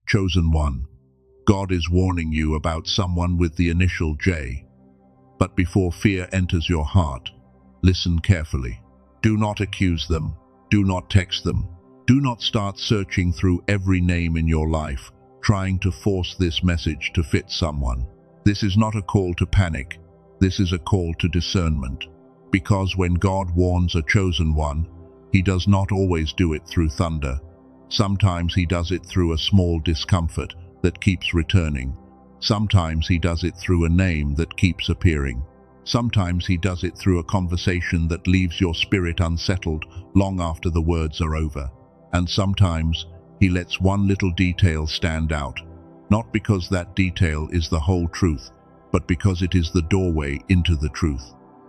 Chosen one. God is warning you about someone with the initial J. But before fear enters your heart, listen carefully. Do not accuse them. Do not text them. Do not start searching through every name in your life, trying to force this message to fit someone. This is not a call to panic. This is a call to discernment. Because when God warns a chosen one, He does not always do it through thunder. Sometimes He does it through a small discomfort that keeps returning. Sometimes He does it through a name that keeps appearing. Sometimes He does it through a conversation that leaves your spirit unsettled long after the words are over. And sometimes He lets one little detail stand out, not because that detail is the whole truth, but because it is the doorway into the truth.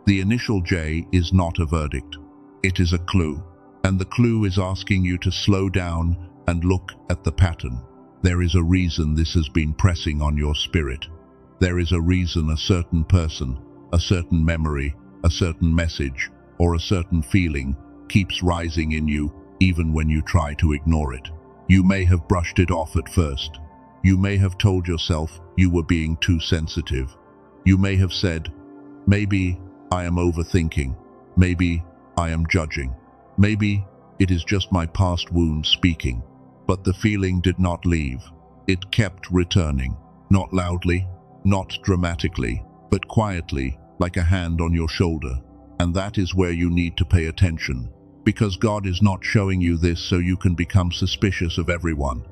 The initial J is not a verdict. It is a clue. And the clue is asking you to slow down and look at the pattern. There is a reason this has been pressing on your spirit. There is a reason a certain person, a certain memory, a certain message, or a certain feeling keeps rising in you even when you try to ignore it. You may have brushed it off at first. You may have told yourself you were being too sensitive. You may have said, maybe I am overthinking. Maybe I am judging. Maybe it is just my past wound speaking. But the feeling did not leave. It kept returning, not loudly, not dramatically, but quietly, like a hand on your shoulder. And that is where you need to pay attention. Because God is not showing you this so you can become suspicious of everyone.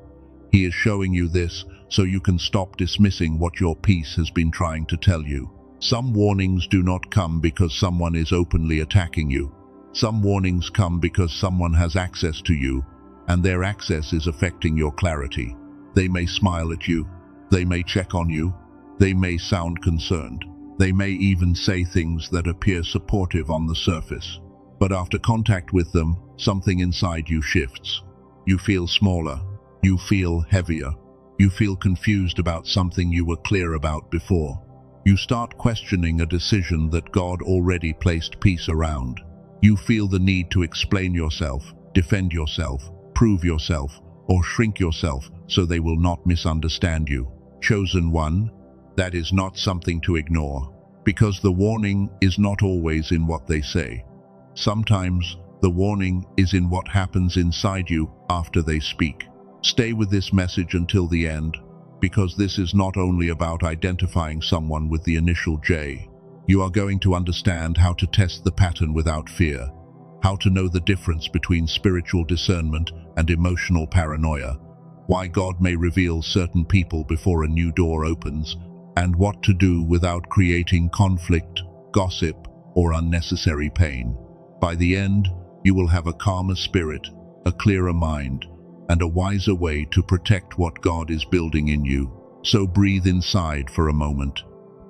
He is showing you this so you can stop dismissing what your peace has been trying to tell you. Some warnings do not come because someone is openly attacking you. Some warnings come because someone has access to you, and their access is affecting your clarity. They may smile at you. They may check on you. They may sound concerned. They may even say things that appear supportive on the surface. But after contact with them, something inside you shifts. You feel smaller. You feel heavier. You feel confused about something you were clear about before. You start questioning a decision that God already placed peace around. You feel the need to explain yourself, defend yourself, prove yourself, or shrink yourself so they will not misunderstand you. Chosen one, that is not something to ignore, because the warning is not always in what they say. Sometimes the warning is in what happens inside you after they speak. Stay with this message until the end, because this is not only about identifying someone with the initial J. You are going to understand how to test the pattern without fear, how to know the difference between spiritual discernment and emotional paranoia, why God may reveal certain people before a new door opens, and what to do without creating conflict, gossip, or unnecessary pain. By the end, you will have a calmer spirit, a clearer mind, and a wiser way to protect what God is building in you. So breathe inside for a moment.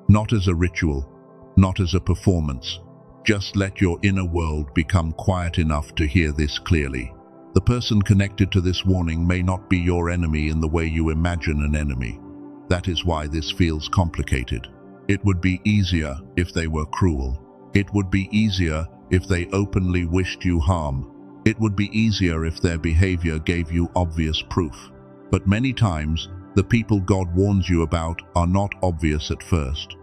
Not as a ritual, not as a performance. Just let your inner world become quiet enough to hear this clearly. The person connected to this warning may not be your enemy in the way you imagine an enemy. That is why this feels complicated. It would be easier if they were cruel. It would be easier if they openly wished you harm. It would be easier if their behavior gave you obvious proof. But many times, the people God warns you about are not obvious at first.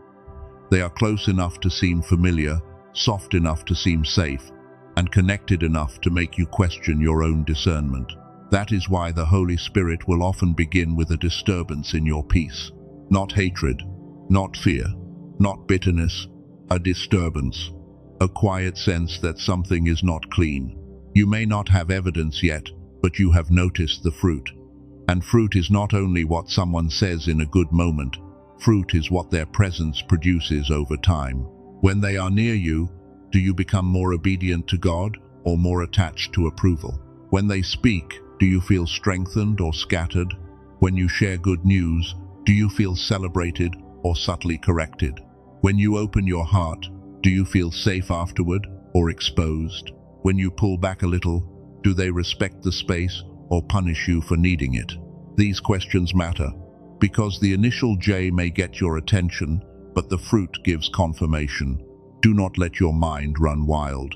They are close enough to seem familiar, soft enough to seem safe, and connected enough to make you question your own discernment. That is why the Holy Spirit will often begin with a disturbance in your peace. Not hatred, not fear, not bitterness, a disturbance. A quiet sense that something is not clean. You may not have evidence yet, but you have noticed the fruit. And fruit is not only what someone says in a good moment. Fruit is what their presence produces over time. When they are near you, do you become more obedient to God or more attached to approval? When they speak, do you feel strengthened or scattered? When you share good news, do you feel celebrated or subtly corrected? When you open your heart, do you feel safe afterward or exposed? When you pull back a little, do they respect the space or punish you for needing it? These questions matter, because the initial J may get your attention, but the fruit gives confirmation. Do not let your mind run wild.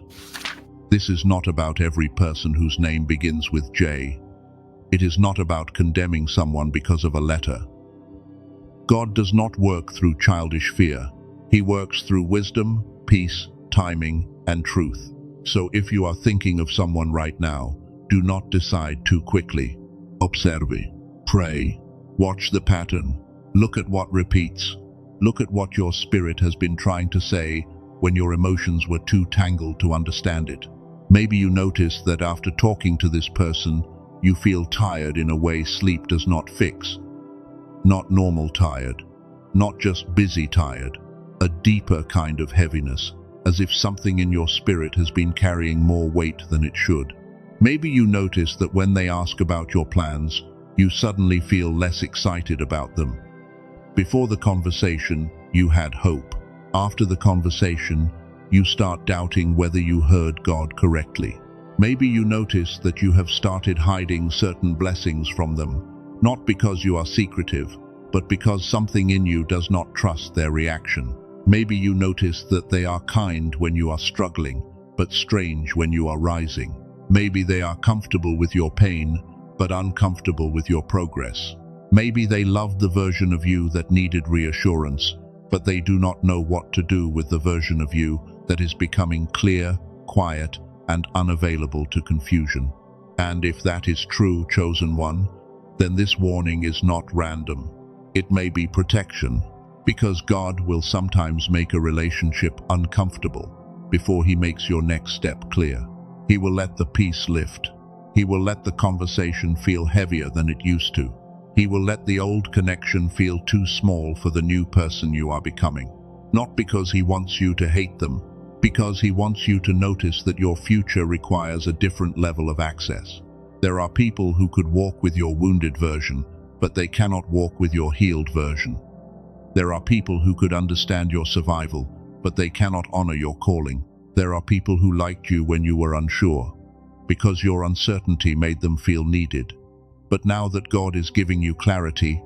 This is not about every person whose name begins with J. It is not about condemning someone because of a letter. God does not work through childish fear. He works through wisdom, peace, timing, and truth. So if you are thinking of someone right now, do not decide too quickly. Observe, pray, watch the pattern, look at what repeats, look at what your spirit has been trying to say when your emotions were too tangled to understand it. Maybe you notice that after talking to this person, you feel tired in a way sleep does not fix. Not normal tired, not just busy tired, a deeper kind of heaviness, as if something in your spirit has been carrying more weight than it should. Maybe you notice that when they ask about your plans, you suddenly feel less excited about them. Before the conversation, you had hope. After the conversation, you start doubting whether you heard God correctly. Maybe you notice that you have started hiding certain blessings from them, not because you are secretive, but because something in you does not trust their reaction. Maybe you notice that they are kind when you are struggling, but strange when you are rising. Maybe they are comfortable with your pain, but uncomfortable with your progress. Maybe they loved the version of you that needed reassurance, but they do not know what to do with the version of you that is becoming clear, quiet, and unavailable to confusion. And if that is true, chosen one, then this warning is not random. It may be protection, because God will sometimes make a relationship uncomfortable before He makes your next step clear. He will let the peace lift. He will let the conversation feel heavier than it used to. He will let the old connection feel too small for the new person you are becoming. Not because He wants you to hate them, because He wants you to notice that your future requires a different level of access. There are people who could walk with your wounded version, but they cannot walk with your healed version. There are people who could understand your survival, but they cannot honor your calling. There are people who liked you when you were unsure, because your uncertainty made them feel needed. But now that God is giving you clarity,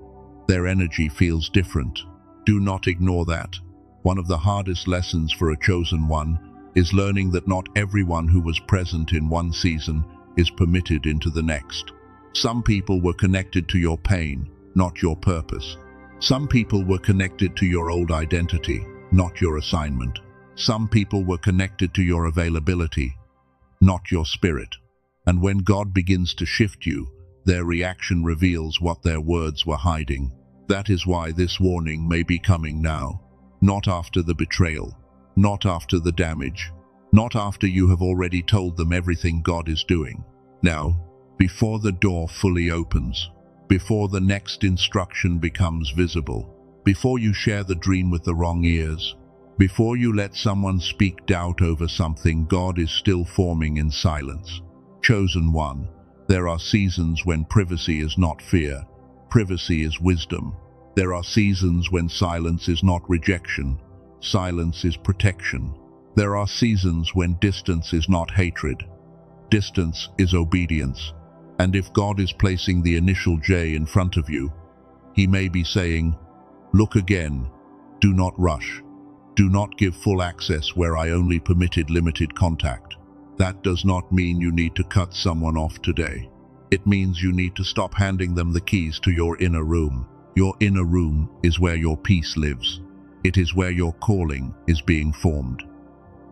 their energy feels different. Do not ignore that. One of the hardest lessons for a chosen one is learning that not everyone who was present in one season is permitted into the next. Some people were connected to your pain, not your purpose. Some people were connected to your old identity, not your assignment. Some people were connected to your availability, not your spirit. And when God begins to shift you, their reaction reveals what their words were hiding. That is why this warning may be coming now. Not after the betrayal, not after the damage, not after you have already told them everything God is doing. Now, before the door fully opens, before the next instruction becomes visible, before you share the dream with the wrong ears, before you let someone speak doubt over something God is still forming in silence. Chosen one, there are seasons when privacy is not fear, privacy is wisdom. There are seasons when silence is not rejection, silence is protection. There are seasons when distance is not hatred, distance is obedience. And if God is placing the initial J in front of you, He may be saying, look again, do not rush, do not give full access where I only permitted limited contact. That does not mean you need to cut someone off today. It means you need to stop handing them the keys to your inner room. Your inner room is where your peace lives. It is where your calling is being formed.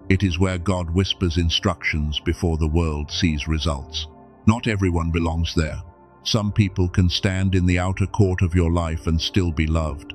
It is where God whispers instructions before the world sees results. Not everyone belongs there. Some people can stand in the outer court of your life and still be loved.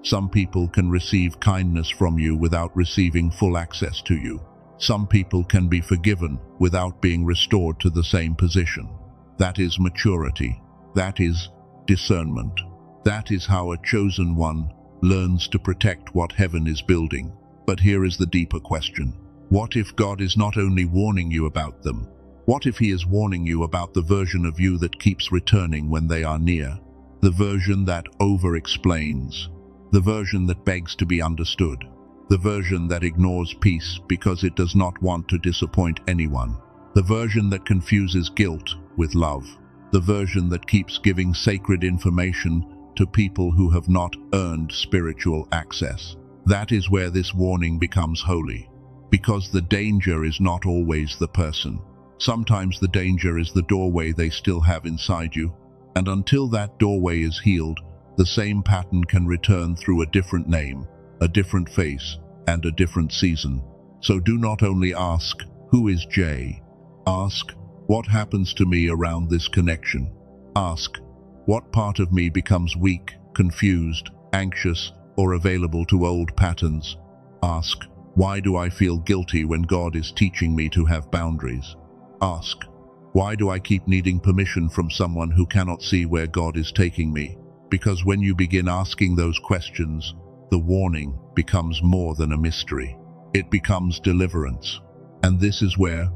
Some people can receive kindness from you without receiving full access to you. Some people can be forgiven without being restored to the same position. That is maturity. That is discernment. That is how a chosen one learns to protect what heaven is building. But here is the deeper question. What if God is not only warning you about them? What if He is warning you about the version of you that keeps returning when they are near? The version that over-explains. The version that begs to be understood. The version that ignores peace because it does not want to disappoint anyone. The version that confuses guilt with love. The version that keeps giving sacred information to people who have not earned spiritual access. That is where this warning becomes holy. Because the danger is not always the person. Sometimes the danger is the doorway they still have inside you, and until that doorway is healed, the same pattern can return through a different name, a different face, and a different season. So do not only ask, "Who is Jay?" Ask, "What happens to me around this connection?" Ask, "What part of me becomes weak, confused, anxious, or available to old patterns?" Ask, "Why do I feel guilty when God is teaching me to have boundaries?" Ask, "Why do I keep needing permission from someone who cannot see where God is taking me?" Because when you begin asking those questions, the warning becomes more than a mystery. It becomes deliverance. And this is where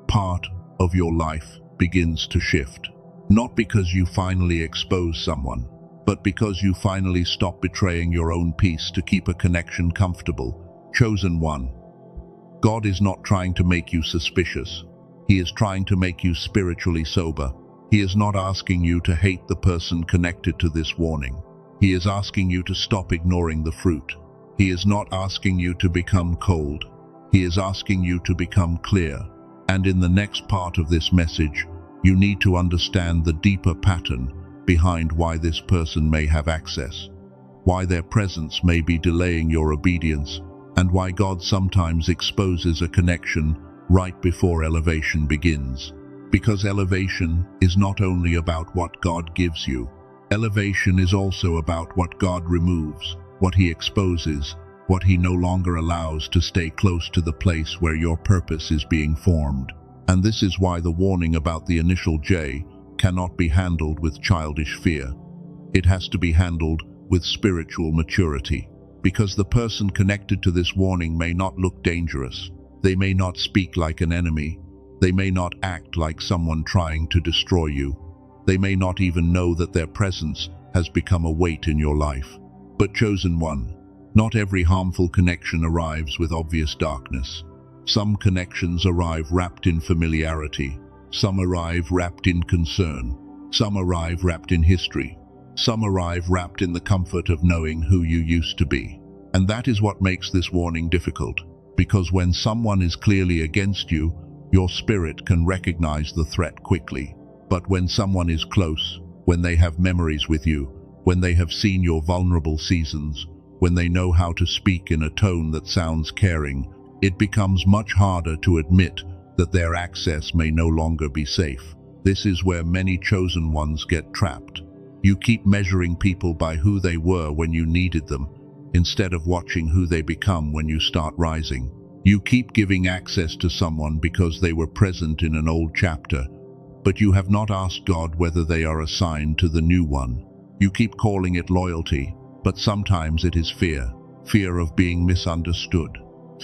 part of your life begins to shift. Not because you finally expose someone, but because you finally stop betraying your own peace to keep a connection comfortable. Chosen one. God is not trying to make you suspicious. He is trying to make you spiritually sober. He is not asking you to hate the person connected to this warning. He is asking you to stop ignoring the fruit. He is not asking you to become cold. He is asking you to become clear. And in the next part of this message, you need to understand the deeper pattern behind why this person may have access, why their presence may be delaying your obedience, and why God sometimes exposes a connection right before elevation begins. Because elevation is not only about what God gives you. Elevation is also about what God removes, what He exposes, what He no longer allows to stay close to the place where your purpose is being formed. And this is why the warning about the initial J cannot be handled with childish fear. It has to be handled with spiritual maturity. Because the person connected to this warning may not look dangerous. They may not speak like an enemy. They may not act like someone trying to destroy you. They may not even know that their presence has become a weight in your life. But chosen one, not every harmful connection arrives with obvious darkness. Some connections arrive wrapped in familiarity. Some arrive wrapped in concern. Some arrive wrapped in history. Some arrive wrapped in the comfort of knowing who you used to be. And that is what makes this warning difficult. Because when someone is clearly against you, your spirit can recognize the threat quickly. But when someone is close, when they have memories with you, when they have seen your vulnerable seasons, when they know how to speak in a tone that sounds caring, it becomes much harder to admit that their access may no longer be safe. This is where many chosen ones get trapped. You keep measuring people by who they were when you needed them, instead of watching who they become when you start rising. You keep giving access to someone because they were present in an old chapter, but you have not asked God whether they are assigned to the new one. You keep calling it loyalty, but sometimes it is fear. Fear of being misunderstood.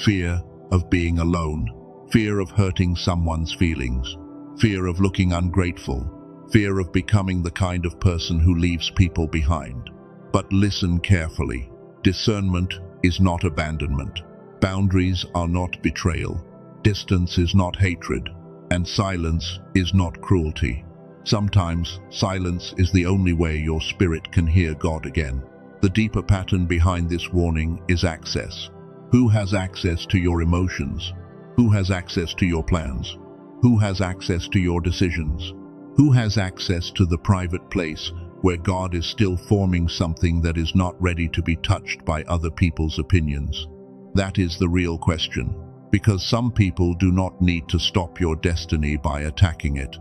Fear of being alone. Fear of hurting someone's feelings. Fear of looking ungrateful. Fear of becoming the kind of person who leaves people behind. But listen carefully. Discernment is not abandonment. Boundaries are not betrayal. Distance is not hatred. And silence is not cruelty. Sometimes silence is the only way your spirit can hear God again. The deeper pattern behind this warning is access. Who has access to your emotions? Who has access to your plans? Who has access to your decisions? Who has access to the private place where God is still forming something that is not ready to be touched by other people's opinions? That is the real question. Because some people do not need to stop your destiny by attacking it.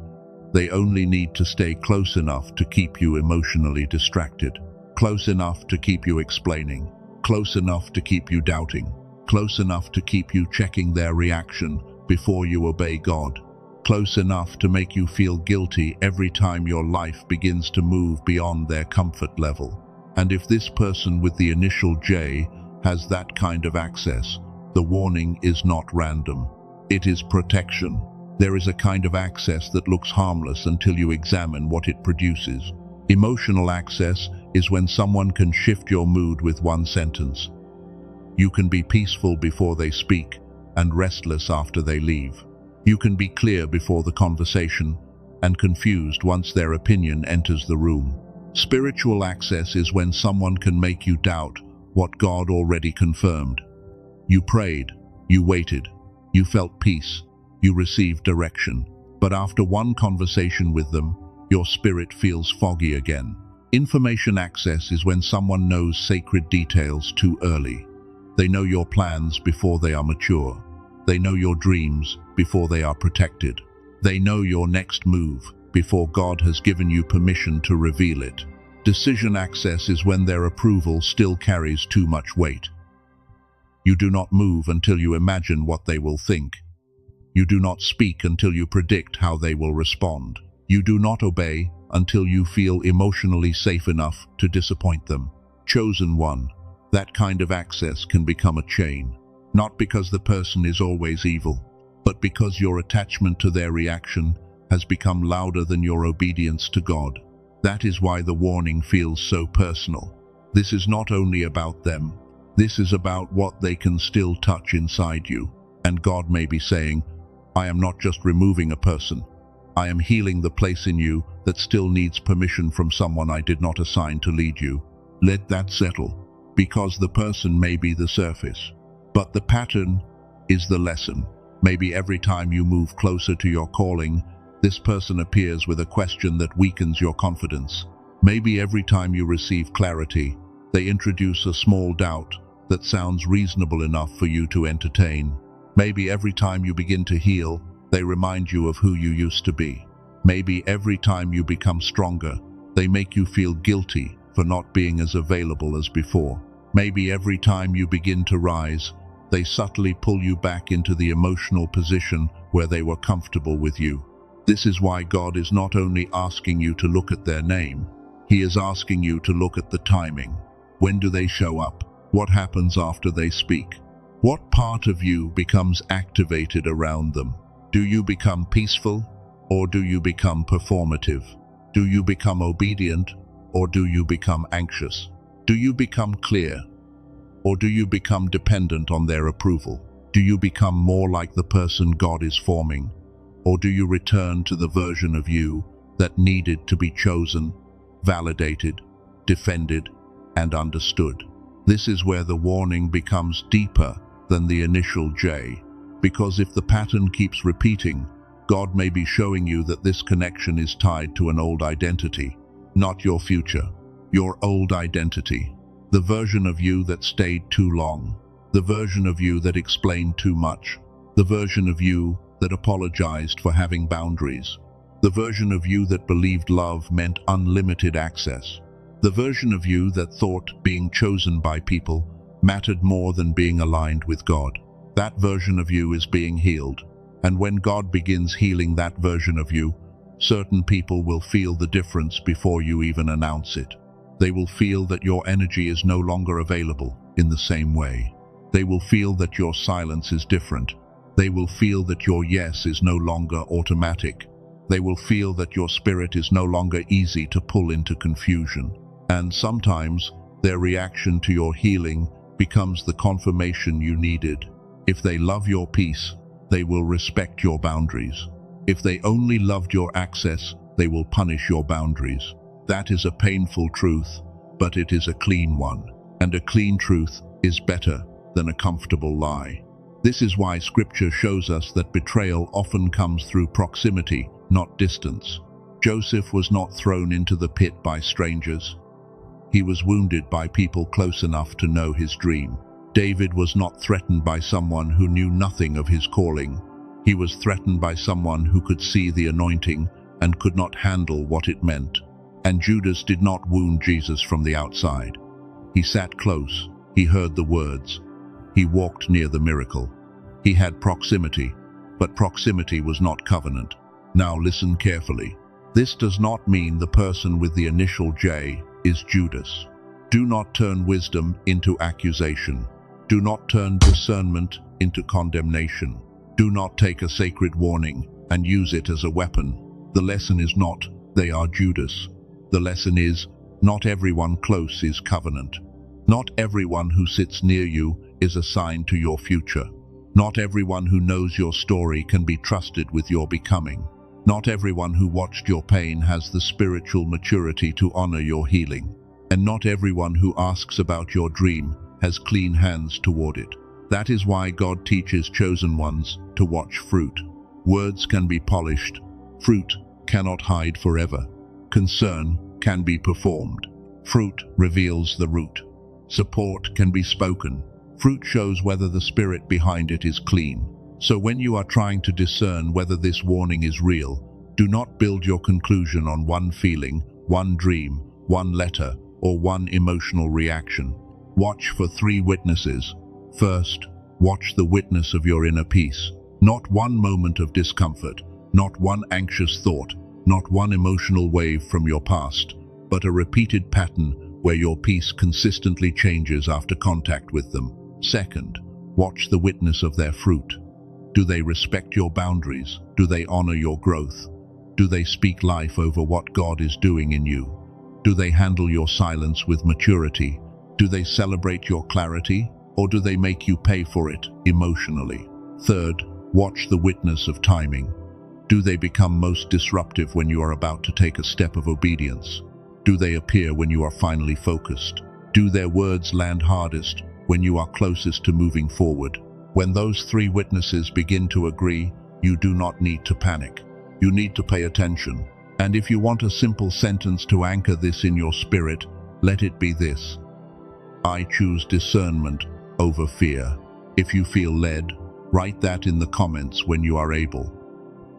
They only need to stay close enough to keep you emotionally distracted. Close enough to keep you explaining. Close enough to keep you doubting. Close enough to keep you checking their reaction before you obey God. Close enough to make you feel guilty every time your life begins to move beyond their comfort level. And if this person with the initial J has that kind of access, the warning is not random. It is protection. There is a kind of access that looks harmless until you examine what it produces. Emotional access is when someone can shift your mood with one sentence. You can be peaceful before they speak and restless after they leave. You can be clear before the conversation and confused once their opinion enters the room. Spiritual access is when someone can make you doubt what God already confirmed. You prayed, you waited, you felt peace, You receive direction. But after one conversation with them, your spirit feels foggy again. Information access is when someone knows sacred details too early. They know your plans before they are mature. They know your dreams before they are protected. They know your next move before God has given you permission to reveal it. Decision access is when their approval still carries too much weight. You do not move until you imagine what they will think. You do not speak until you predict how they will respond. You do not obey until you feel emotionally safe enough to disappoint them. Chosen one, that kind of access can become a chain, not because the person is always evil, but because your attachment to their reaction has become louder than your obedience to God. That is why the warning feels so personal. This is not only about them. This is about what they can still touch inside you. And God may be saying, I am not just removing a person. I am healing the place in you that still needs permission from someone I did not assign to lead you. Let that settle, because the person may be the surface, but the pattern is the lesson. Maybe every time you move closer to your calling, this person appears with a question that weakens your confidence. Maybe every time you receive clarity, they introduce a small doubt that sounds reasonable enough for you to entertain. Maybe every time you begin to heal, they remind you of who you used to be. Maybe every time you become stronger, they make you feel guilty for not being as available as before. Maybe every time you begin to rise, they subtly pull you back into the emotional position where they were comfortable with you. This is why God is not only asking you to look at their name, He is asking you to look at the timing. When do they show up? What happens after they speak? What part of you becomes activated around them? Do you become peaceful, or do you become performative? Do you become obedient, or do you become anxious? Do you become clear, or do you become dependent on their approval? Do you become more like the person God is forming, or do you return to the version of you that needed to be chosen, validated, defended, and understood? This is where the warning becomes deeper than the initial J, because if the pattern keeps repeating, God may be showing you that this connection is tied to an old identity, not your future, your old identity, the version of you that stayed too long, the version of you that explained too much, the version of you that apologized for having boundaries, the version of you that believed love meant unlimited access, the version of you that thought being chosen by people mattered more than being aligned with God. That version of you is being healed, and when God begins healing that version of you, certain people will feel the difference before you even announce it. They will feel that your energy is no longer available in the same way. They will feel that your silence is different. They will feel that your yes is no longer automatic. They will feel that your spirit is no longer easy to pull into confusion. And sometimes their reaction to your healing becomes the confirmation you needed. If they love your peace, they will respect your boundaries. If they only loved your access, they will punish your boundaries. That is a painful truth, but it is a clean one. And a clean truth is better than a comfortable lie. This is why Scripture shows us that betrayal often comes through proximity, not distance. Joseph was not thrown into the pit by strangers. He was wounded by people close enough to know his dream. David was not threatened by someone who knew nothing of his calling. He was threatened by someone who could see the anointing and could not handle what it meant. And Judas did not wound Jesus from the outside. He sat close. He heard the words. He walked near the miracle. He had proximity, but proximity was not covenant. Now listen carefully. This does not mean the person with the initial J is Judas. Do not turn wisdom into accusation. Do not turn discernment into condemnation. Do not take a sacred warning and use it as a weapon. The lesson is not, they are Judas. The lesson is, not everyone close is covenant. Not everyone who sits near you is assigned to your future. Not everyone who knows your story can be trusted with your becoming. Not everyone who watched your pain has the spiritual maturity to honor your healing. And not everyone who asks about your dream has clean hands toward it. That is why God teaches chosen ones to watch fruit. Words can be polished. Fruit cannot hide forever. Concern can be performed. Fruit reveals the root. Support can be spoken. Fruit shows whether the spirit behind it is clean. So when you are trying to discern whether this warning is real, do not build your conclusion on one feeling, one dream, one letter, or one emotional reaction. Watch for 3 witnesses. First, watch the witness of your inner peace. Not one moment of discomfort, not one anxious thought, not one emotional wave from your past, but a repeated pattern where your peace consistently changes after contact with them. Second, watch the witness of their fruit. Do they respect your boundaries? Do they honor your growth? Do they speak life over what God is doing in you? Do they handle your silence with maturity? Do they celebrate your clarity? Or do they make you pay for it emotionally? Third, watch the witness of timing. Do they become most disruptive when you are about to take a step of obedience? Do they appear when you are finally focused? Do their words land hardest when you are closest to moving forward? When those 3 witnesses begin to agree, you do not need to panic. You need to pay attention. And if you want a simple sentence to anchor this in your spirit, let it be this: I choose discernment over fear. If you feel led, write that in the comments when you are able.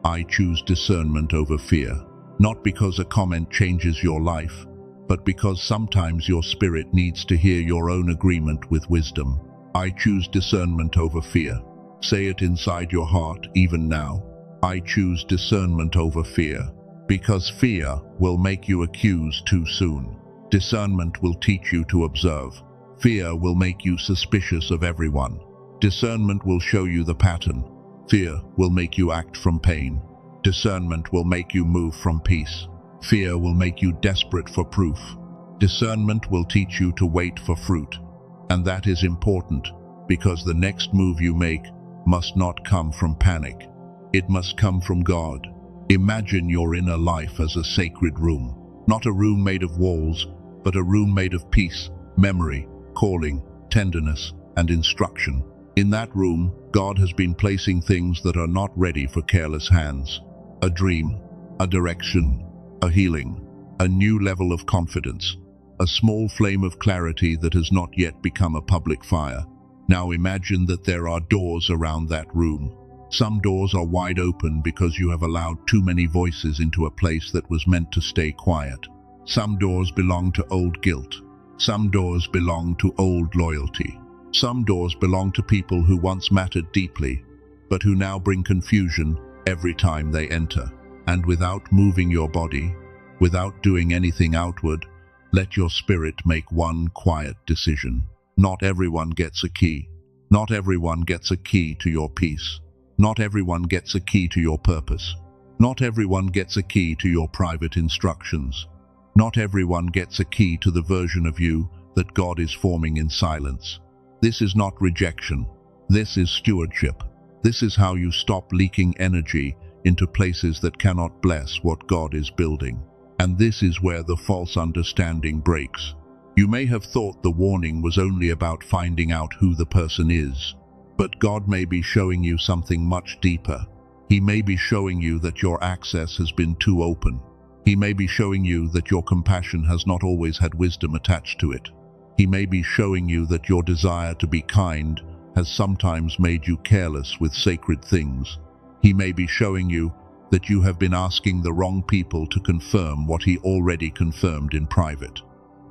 I choose discernment over fear. Not because a comment changes your life, but because sometimes your spirit needs to hear your own agreement with wisdom. I choose discernment over fear. Say it inside your heart even now. I choose discernment over fear. Because fear will make you accuse too soon. Discernment will teach you to observe. Fear will make you suspicious of everyone. Discernment will show you the pattern. Fear will make you act from pain. Discernment will make you move from peace. Fear will make you desperate for proof. Discernment will teach you to wait for fruit. And that is important, because the next move you make must not come from panic. It must come from God. Imagine your inner life as a sacred room. Not a room made of walls, but a room made of peace, memory, calling, tenderness, and instruction. In that room, God has been placing things that are not ready for careless hands. A dream, a direction, a healing, a new level of confidence, a small flame of clarity that has not yet become a public fire. Now imagine that there are doors around that room. Some doors are wide open because you have allowed too many voices into a place that was meant to stay quiet. Some doors belong to old guilt. Some doors belong to old loyalty. Some doors belong to people who once mattered deeply, but who now bring confusion every time they enter. And without moving your body, without doing anything outward, let your spirit make one quiet decision. Not everyone gets a key. Not everyone gets a key to your peace. Not everyone gets a key to your purpose. Not everyone gets a key to your private instructions. Not everyone gets a key to the version of you that God is forming in silence. This is not rejection. This is stewardship. This is how you stop leaking energy into places that cannot bless what God is building. And this is where the false understanding breaks. You may have thought the warning was only about finding out who the person is, but God may be showing you something much deeper. He may be showing you that your access has been too open. He may be showing you that your compassion has not always had wisdom attached to it. He may be showing you that your desire to be kind has sometimes made you careless with sacred things. He may be showing you that you have been asking the wrong people to confirm what He already confirmed in private.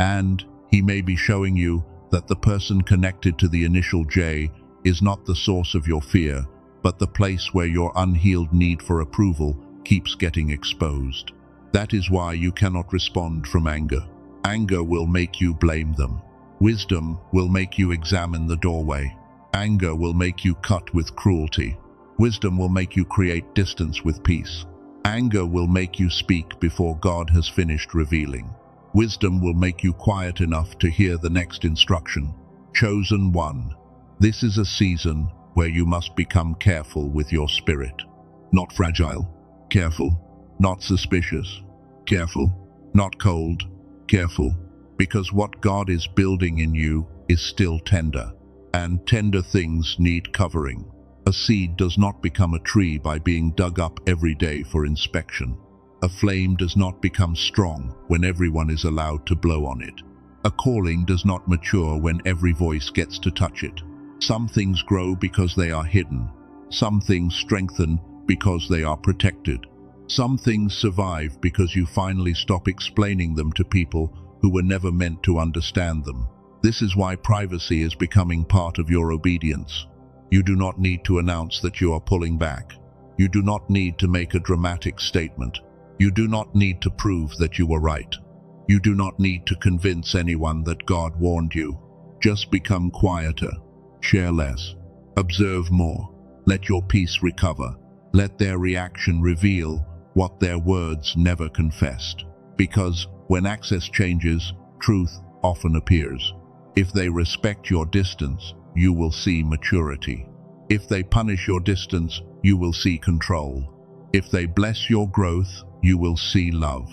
And He may be showing you that the person connected to the initial J is not the source of your fear, but the place where your unhealed need for approval keeps getting exposed. That is why you cannot respond from anger. Anger will make you blame them. Wisdom will make you examine the doorway. Anger will make you cut with cruelty. Wisdom will make you create distance with peace. Anger will make you speak before God has finished revealing. Wisdom will make you quiet enough to hear the next instruction. Chosen one. This is a season where you must become careful with your spirit. Not fragile. Careful. Not suspicious. Careful. Not cold. Careful. Because what God is building in you is still tender. And tender things need covering. A seed does not become a tree by being dug up every day for inspection. A flame does not become strong when everyone is allowed to blow on it. A calling does not mature when every voice gets to touch it. Some things grow because they are hidden. Some things strengthen because they are protected. Some things survive because you finally stop explaining them to people who were never meant to understand them. This is why privacy is becoming part of your obedience. You do not need to announce that you are pulling back. You do not need to make a dramatic statement. You do not need to prove that you were right. You do not need to convince anyone that God warned you. Just become quieter. Share less. Observe more. Let your peace recover. Let their reaction reveal what their words never confessed. Because when access changes, truth often appears. If they respect your distance, you will see maturity. If they punish your distance, you will see control. If they bless your growth, you will see love.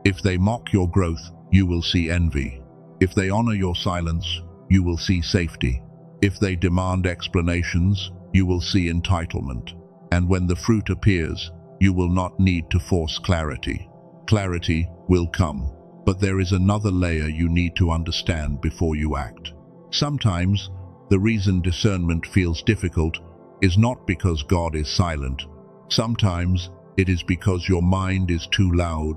If they mock your growth, you will see envy. If they honor your silence, you will see safety. If they demand explanations, you will see entitlement. And when the fruit appears, you will not need to force clarity. Clarity will come, but there is another layer you need to understand before you act. Sometimes, the reason discernment feels difficult is not because God is silent. Sometimes, it is because your mind is too loud,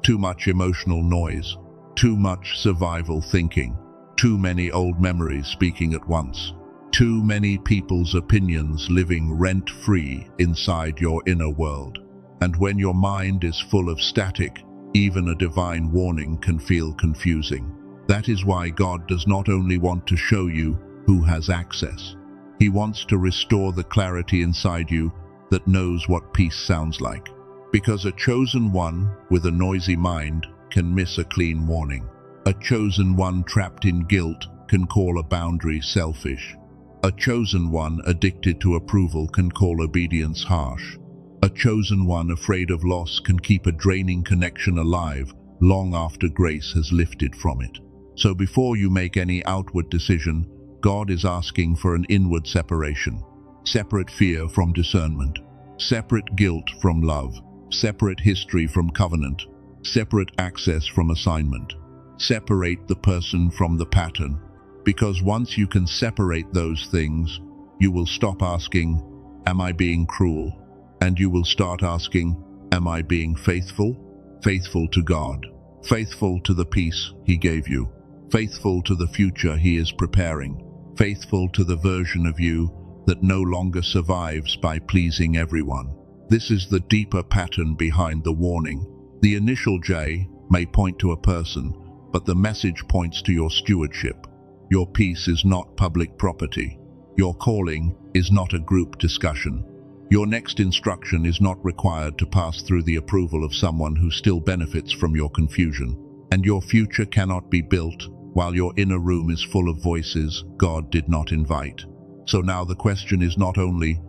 too much emotional noise, too much survival thinking, too many old memories speaking at once, too many people's opinions living rent-free inside your inner world. And when your mind is full of static, even a divine warning can feel confusing. That is why God does not only want to show you who has access. He wants to restore the clarity inside you that knows what peace sounds like. Because a chosen one with a noisy mind can miss a clean warning. A chosen one trapped in guilt can call a boundary selfish. A chosen one addicted to approval can call obedience harsh. A chosen one afraid of loss can keep a draining connection alive long after grace has lifted from it. So before you make any outward decision, God is asking for an inward separation. Separate fear from discernment. Separate guilt from love. Separate history from covenant. Separate access from assignment. Separate the person from the pattern. Because once you can separate those things, you will stop asking, "Am I being cruel?" And you will start asking, "Am I being faithful?" Faithful to God. Faithful to the peace He gave you. Faithful to the future He is preparing. Faithful to the version of you that no longer survives by pleasing everyone. This is the deeper pattern behind the warning. The initial J may point to a person, but the message points to your stewardship. Your peace is not public property. Your calling is not a group discussion. Your next instruction is not required to pass through the approval of someone who still benefits from your confusion. And your future cannot be built while your inner room is full of voices God did not invite. So now the question is not only,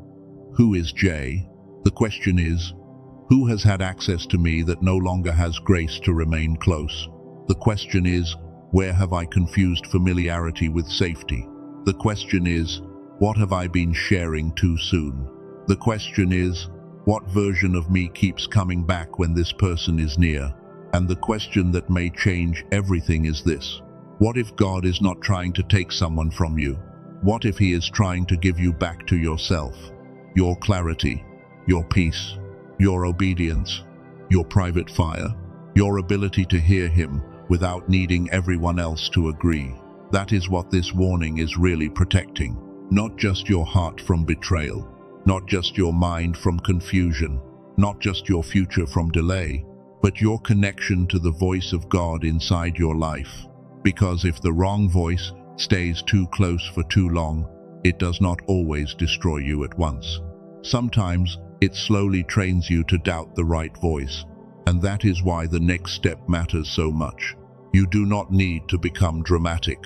who is J? The question is, who has had access to me that no longer has grace to remain close? The question is, where have I confused familiarity with safety? The question is, what have I been sharing too soon? The question is, what version of me keeps coming back when this person is near? And the question that may change everything is this: what if God is not trying to take someone from you? What if He is trying to give you back to yourself? Your clarity, your peace, your obedience, your private fire, your ability to hear Him without needing everyone else to agree. That is what this warning is really protecting. Not just your heart from betrayal, not just your mind from confusion, not just your future from delay, but your connection to the voice of God inside your life. Because if the wrong voice stays too close for too long, it does not always destroy you at once. Sometimes it slowly trains you to doubt the right voice, and that is why the next step matters so much. You do not need to become dramatic.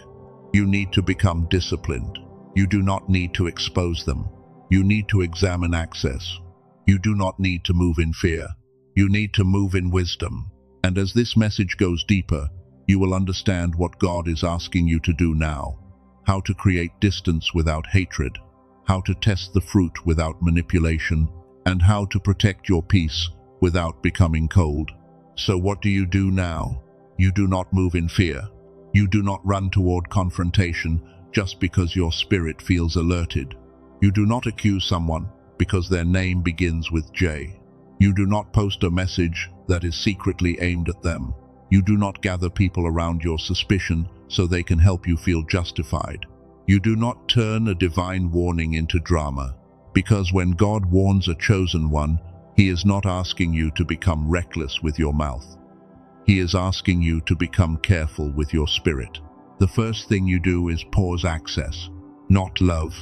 You need to become disciplined. You do not need to expose them. You need to examine access. You do not need to move in fear. You need to move in wisdom. And as this message goes deeper, you will understand what God is asking you to do now. How to create distance without hatred. how to test the fruit without manipulation, and how to protect your peace without becoming cold. So what do you do now? You do not move in fear. You do not run toward confrontation just because your spirit feels alerted. You do not accuse someone because their name begins with J. You do not post a message that is secretly aimed at them. You do not gather people around your suspicion so they can help you feel justified. You do not turn a divine warning into drama, because when God warns a chosen one, He is not asking you to become reckless with your mouth. He is asking you to become careful with your spirit. The first thing you do is pause access, not love.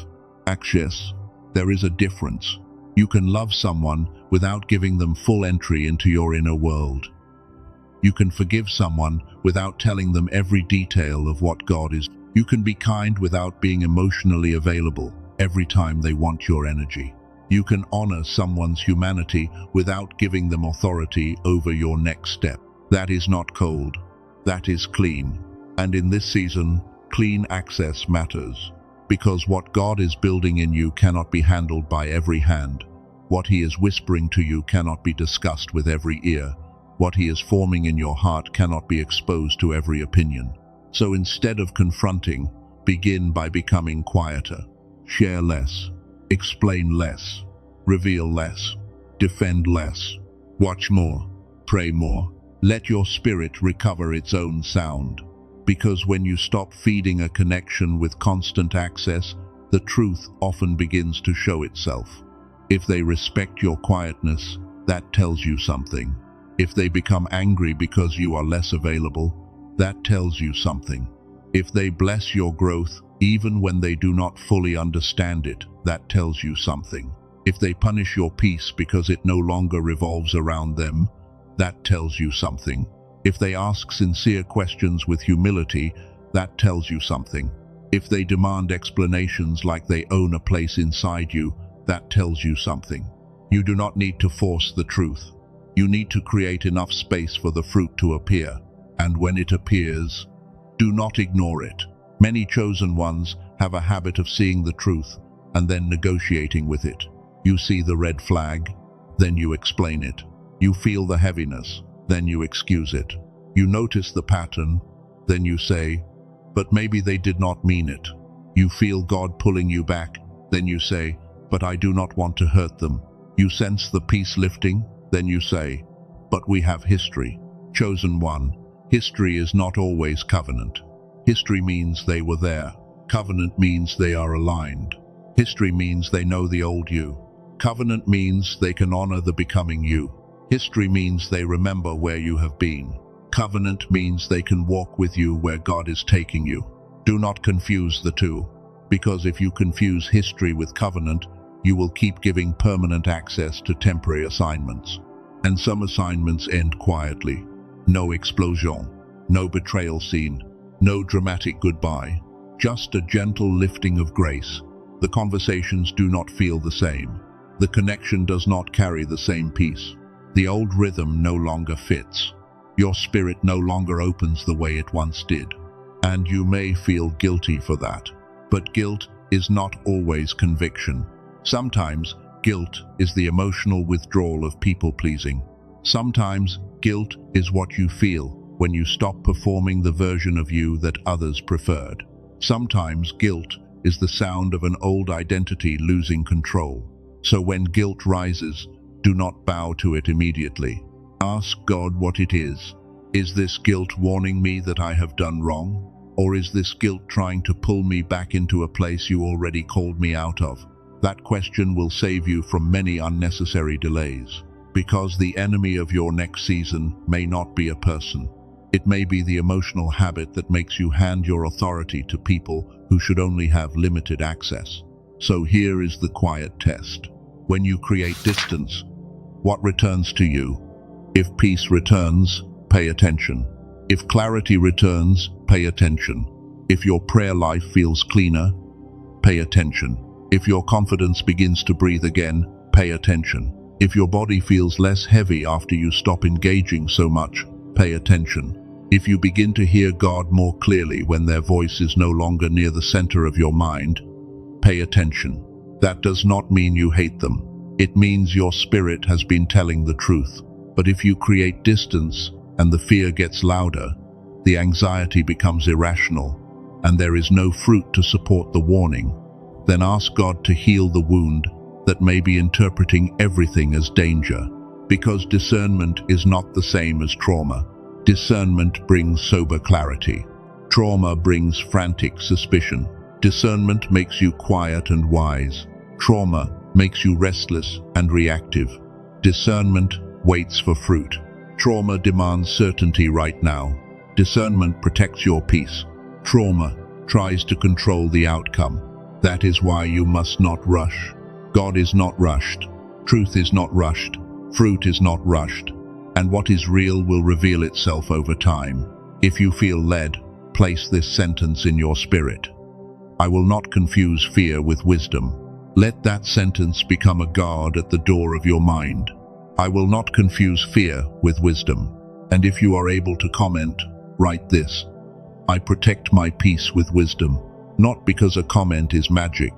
Access. There is a difference. You can love someone without giving them full entry into your inner world. You can forgive someone without telling them every detail of what God is. You can be kind without being emotionally available every time they want your energy. You can honor someone's humanity without giving them authority over your next step. That is not cold. That is clean. And in this season, clean access matters. Because what God is building in you cannot be handled by every hand. What He is whispering to you cannot be discussed with every ear. What He is forming in your heart cannot be exposed to every opinion. So instead of confronting, begin by becoming quieter. Share less. Explain less. Reveal less. Defend less. Watch more. Pray more. Let your spirit recover its own sound. Because when you stop feeding a connection with constant access, the truth often begins to show itself. If they respect your quietness, that tells you something. If they become angry because you are less available, that tells you something. If they bless your growth, even when they do not fully understand it, that tells you something. If they punish your peace because it no longer revolves around them, that tells you something. If they ask sincere questions with humility, that tells you something. If they demand explanations like they own a place inside you, that tells you something. You do not need to force the truth. You need to create enough space for the fruit to appear. And when it appears, do not ignore it. Many chosen ones have a habit of seeing the truth and then negotiating with it. You see the red flag, then you explain it. You feel the heaviness, then you excuse it. You notice the pattern, then you say, but maybe they did not mean it. You feel God pulling you back, then you say, but I do not want to hurt them. You sense the peace lifting, then you say, but we have history. Chosen one, history is not always covenant. History means they were there. Covenant means they are aligned. History means they know the old you. Covenant means they can honor the becoming you. History means they remember where you have been. Covenant means they can walk with you where God is taking you. Do not confuse the two, because if you confuse history with covenant, you will keep giving permanent access to temporary assignments. And some assignments end quietly. No explosion, no betrayal scene, no dramatic goodbye, just a gentle lifting of grace. The conversations do not feel the same. The connection does not carry the same peace. The old rhythm no longer fits. Your spirit no longer opens the way it once did. And you may feel guilty for that. But guilt is not always conviction. Sometimes guilt is the emotional withdrawal of people-pleasing. Sometimes guilt is what you feel when you stop performing the version of you that others preferred. Sometimes guilt is the sound of an old identity losing control. So when guilt rises, do not bow to it immediately. Ask God what it is. Is this guilt warning me that I have done wrong? Or is this guilt trying to pull me back into a place you already called me out of? That question will save you from many unnecessary delays. Because the enemy of your next season may not be a person. It may be the emotional habit that makes you hand your authority to people who should only have limited access. So here is the quiet test. When you create distance, what returns to you? If peace returns, pay attention. If clarity returns, pay attention. If your prayer life feels cleaner, pay attention. If your confidence begins to breathe again, pay attention. If your body feels less heavy after you stop engaging so much, pay attention. If you begin to hear God more clearly when their voice is no longer near the center of your mind, pay attention. That does not mean you hate them. It means your spirit has been telling the truth. But if you create distance and the fear gets louder, the anxiety becomes irrational, and there is no fruit to support the warning, then ask God to heal the wound that may be interpreting everything as danger. Because discernment is not the same as trauma. Discernment brings sober clarity. Trauma brings frantic suspicion. Discernment makes you quiet and wise. Trauma makes you restless and reactive. Discernment waits for fruit. Trauma demands certainty right now. Discernment protects your peace. Trauma tries to control the outcome. That is why you must not rush. God is not rushed. Truth is not rushed. Fruit is not rushed. And what is real will reveal itself over time. If you feel led, place this sentence in your spirit. I will not confuse fear with wisdom. Let that sentence become a guard at the door of your mind. I will not confuse fear with wisdom. And if you are able to comment, write this. I protect my peace with wisdom, not because a comment is magic,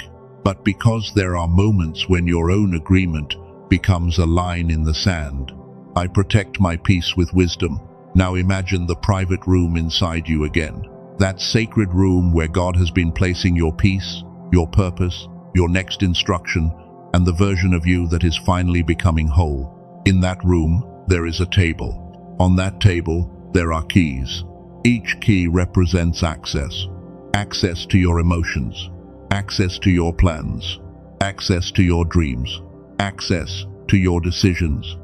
but because there are moments when your own agreement becomes a line in the sand. I protect my peace with wisdom. Now imagine the private room inside you again. That sacred room where God has been placing your peace, your purpose, your next instruction, and the version of you that is finally becoming whole. In that room, there is a table. On that table, there are keys. Each key represents access. Access to your emotions. Access to your plans. Access to your dreams. Access to your decisions.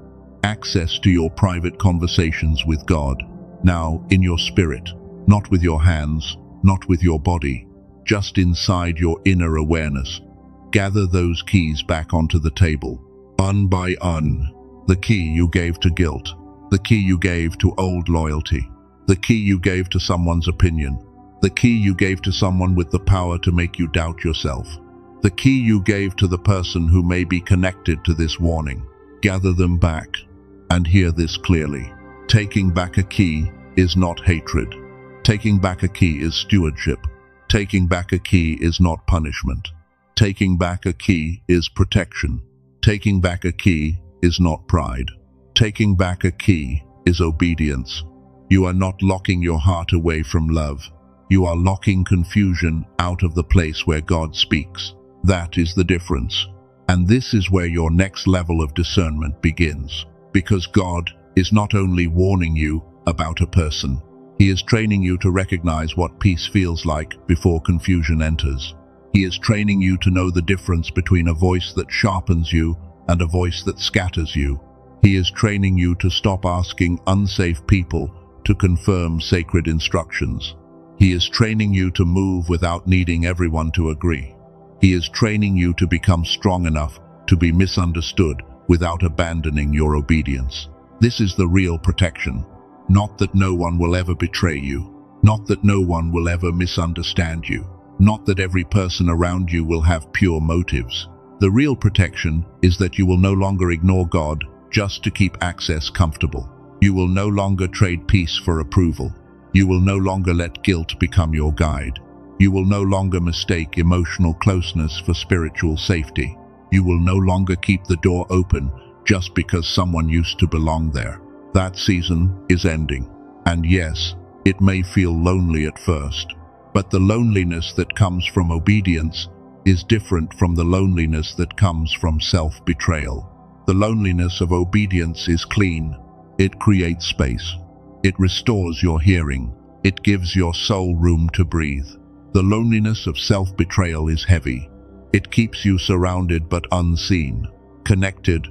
Access to your private conversations with God. Now, in your spirit, not with your hands, not with your body, just inside your inner awareness, gather those keys back onto the table, un by un. The key you gave to guilt, the key you gave to old loyalty, the key you gave to someone's opinion, the key you gave to someone with the power to make you doubt yourself, the key you gave to the person who may be connected to this warning. Gather them back and hear this clearly. Taking back a key is not hatred. Taking back a key is stewardship. Taking back a key is not punishment. Taking back a key is protection. Taking back a key is not pride. Taking back a key is obedience. You are not locking your heart away from love. You are locking confusion out of the place where God speaks. That is the difference. And this is where your next level of discernment begins. Because God is not only warning you about a person, He is training you to recognize what peace feels like before confusion enters. He is training you to know the difference between a voice that sharpens you and a voice that scatters you. He is training you to stop asking unsafe people to confirm sacred instructions. He is training you to move without needing everyone to agree. He is training you to become strong enough to be misunderstood without abandoning your obedience. This is the real protection. Not that no one will ever betray you. Not that no one will ever misunderstand you. Not that every person around you will have pure motives. The real protection is that you will no longer ignore God just to keep access comfortable. You will no longer trade peace for approval. You will no longer let guilt become your guide. You will no longer mistake emotional closeness for spiritual safety. You will no longer keep the door open just because someone used to belong there. That season is ending. And yes, it may feel lonely at first, but the loneliness that comes from obedience is different from the loneliness that comes from self-betrayal. The loneliness of obedience is clean. It creates space. It restores your hearing. It gives your soul room to breathe. The loneliness of self-betrayal is heavy. It keeps you surrounded but unseen, connected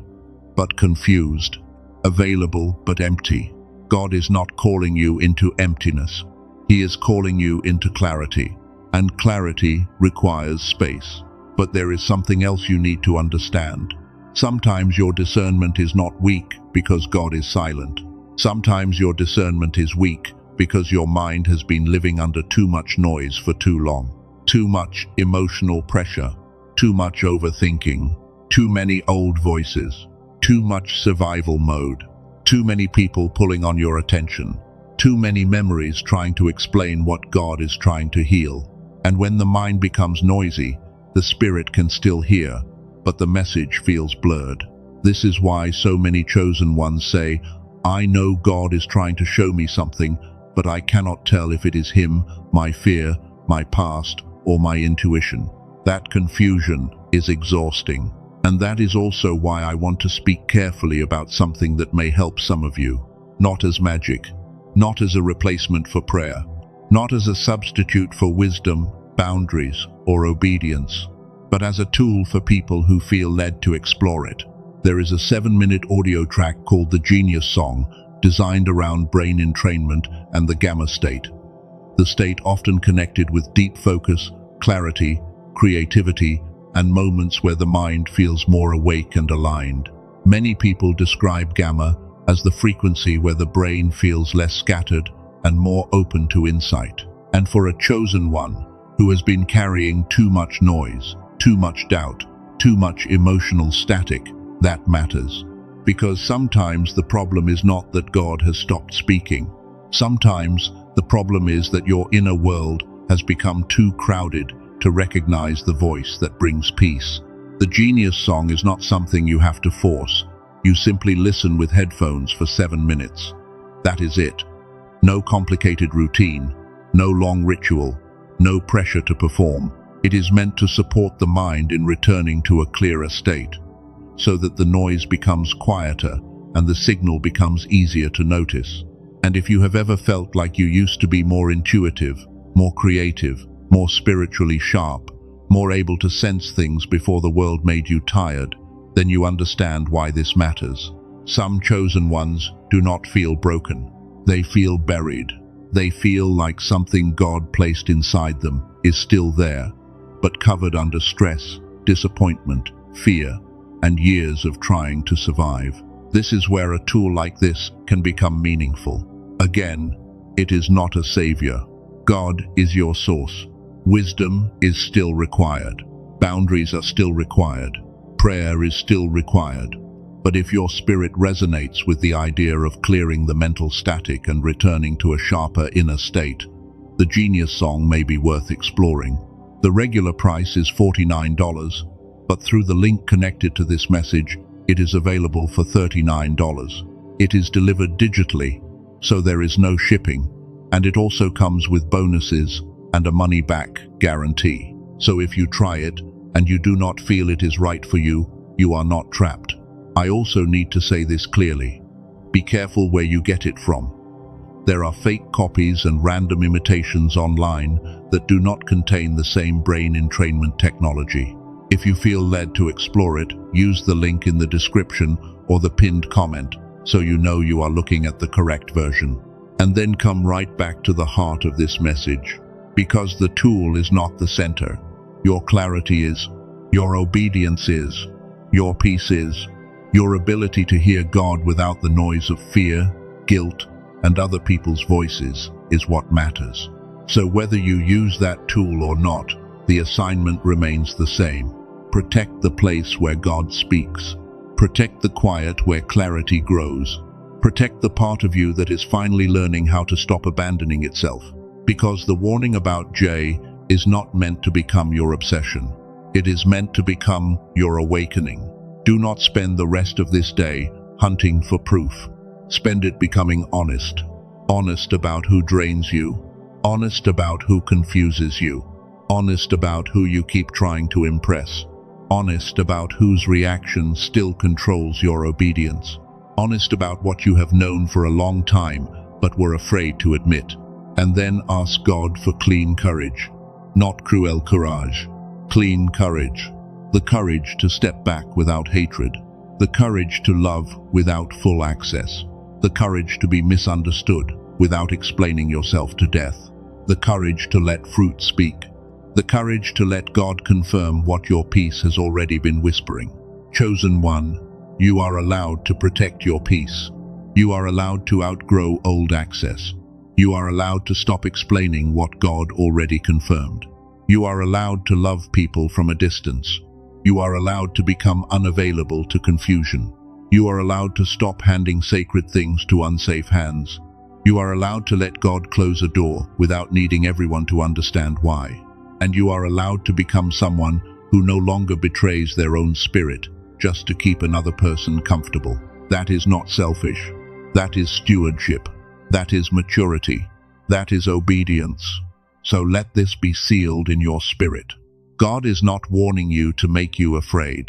but confused, available but empty. God is not calling you into emptiness. He is calling you into clarity, and clarity requires space. But there is something else you need to understand. Sometimes your discernment is not weak because God is silent. Sometimes your discernment is weak because your mind has been living under too much noise for too long. Too much emotional pressure, too much overthinking, too many old voices, too much survival mode, too many people pulling on your attention, too many memories trying to explain what God is trying to heal. And when the mind becomes noisy, The spirit can still hear, but the message feels blurred. This is why so many chosen ones say, "I know God is trying to show me something, but I cannot tell if it is Him, my fear, my past, or my intuition." That confusion is exhausting. And that is also why I want to speak carefully about something that may help some of you. Not as magic, not as a replacement for prayer, not as a substitute for wisdom, boundaries, or obedience, but as a tool for people who feel led to explore it. There is a 7-minute audio track called The Genius Song, designed around brain entrainment and the gamma state. The state often connected with deep focus, clarity, creativity, and moments where the mind feels more awake and aligned. Many people describe gamma as the frequency where the brain feels less scattered and more open to insight. And for a chosen one who has been carrying too much noise, too much doubt, too much emotional static, that matters. Because sometimes the problem is not that God has stopped speaking. Sometimes the problem is that your inner world has become too crowded to recognize the voice that brings peace. The Genius Song is not something you have to force. You simply listen with headphones for 7 minutes. That is it. No complicated routine, no long ritual, no pressure to perform. It is meant to support the mind in returning to a clearer state, so that the noise becomes quieter and the signal becomes easier to notice. And if you have ever felt like you used to be more intuitive, more creative, more spiritually sharp, more able to sense things before the world made you tired, then you understand why this matters. Some chosen ones do not feel broken. They feel buried. They feel like something God placed inside them is still there, but covered under stress, disappointment, fear, and years of trying to survive. This is where a tool like this can become meaningful. Again, it is not a savior. God is your source. Wisdom is still required. Boundaries are still required. Prayer is still required. But if your spirit resonates with the idea of clearing the mental static and returning to a sharper inner state, the Genius Song may be worth exploring. The regular price is $49, but through the link connected to this message, it is available for $39. It is delivered digitally, so there is no shipping, and it also comes with bonuses and a money-back guarantee. So if you try it and you do not feel it is right for you, you are not trapped. I also need to say this clearly. Be careful where you get it from. There are fake copies and random imitations online that do not contain the same brain entrainment technology. If you feel led to explore it, use the link in the description or the pinned comment so you know you are looking at the correct version. And then come right back to the heart of this message. Because the tool is not the center. Your clarity is, your obedience is, your peace is, your ability to hear God without the noise of fear, guilt, and other people's voices is what matters. So whether you use that tool or not, the assignment remains the same. Protect the place where God speaks. Protect the quiet where clarity grows. Protect the part of you that is finally learning how to stop abandoning itself. Because the warning about Jay is not meant to become your obsession. It is meant to become your awakening. Do not spend the rest of this day hunting for proof. Spend it becoming honest. Honest about who drains you. Honest about who confuses you. Honest about who you keep trying to impress. Honest about whose reaction still controls your obedience. Honest about what you have known for a long time but were afraid to admit. And then ask God for clean courage. Not cruel courage. Clean courage. The courage to step back without hatred. The courage to love without full access. The courage to be misunderstood without explaining yourself to death. The courage to let fruit speak. The courage to let God confirm what your peace has already been whispering. Chosen one, you are allowed to protect your peace. You are allowed to outgrow old access. You are allowed to stop explaining what God already confirmed. You are allowed to love people from a distance. You are allowed to become unavailable to confusion. You are allowed to stop handing sacred things to unsafe hands. You are allowed to let God close a door without needing everyone to understand why. And you are allowed to become someone who no longer betrays their own spirit just to keep another person comfortable. That is not selfish. That is stewardship. That is maturity. That is obedience. So let this be sealed in your spirit. God is not warning you to make you afraid.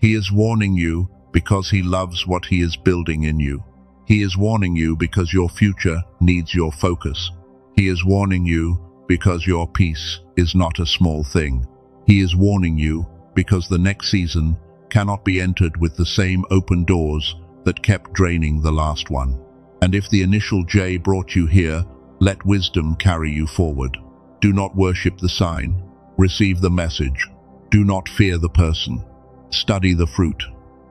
He is warning you because He loves what He is building in you. He is warning you because your future needs your focus. He is warning you because your peace is not a small thing. He is warning you because the next season cannot be entered with the same open doors that kept draining the last one. And if the initial J brought you here, let wisdom carry you forward. Do not worship the sign. Receive the message. Do not fear the person. Study the fruit.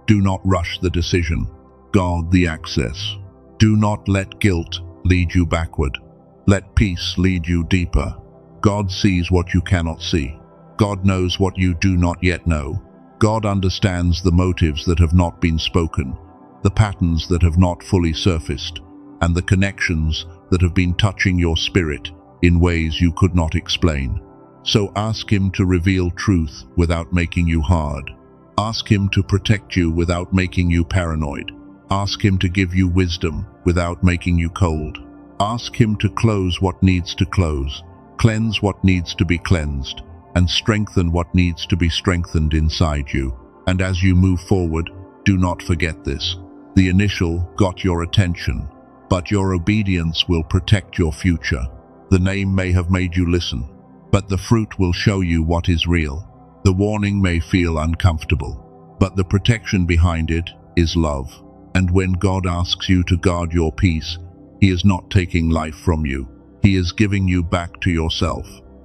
Do not rush the decision. Guard the access. Do not let guilt lead you backward. Let peace lead you deeper. God sees what you cannot see. God knows what you do not yet know. God understands the motives that have not been spoken, the patterns that have not fully surfaced, and the connections that have been touching your spirit in ways you could not explain. So ask Him to reveal truth without making you hard. Ask Him to protect you without making you paranoid. Ask Him to give you wisdom without making you cold. Ask Him to close what needs to close, cleanse what needs to be cleansed, and strengthen what needs to be strengthened inside you. And as you move forward, do not forget this. The initial got your attention, but your obedience will protect your future. The name may have made you listen, but the fruit will show you what is real. The warning may feel uncomfortable, but the protection behind it is love. And when God asks you to guard your peace, He is not taking life from you. He is giving you back to yourself.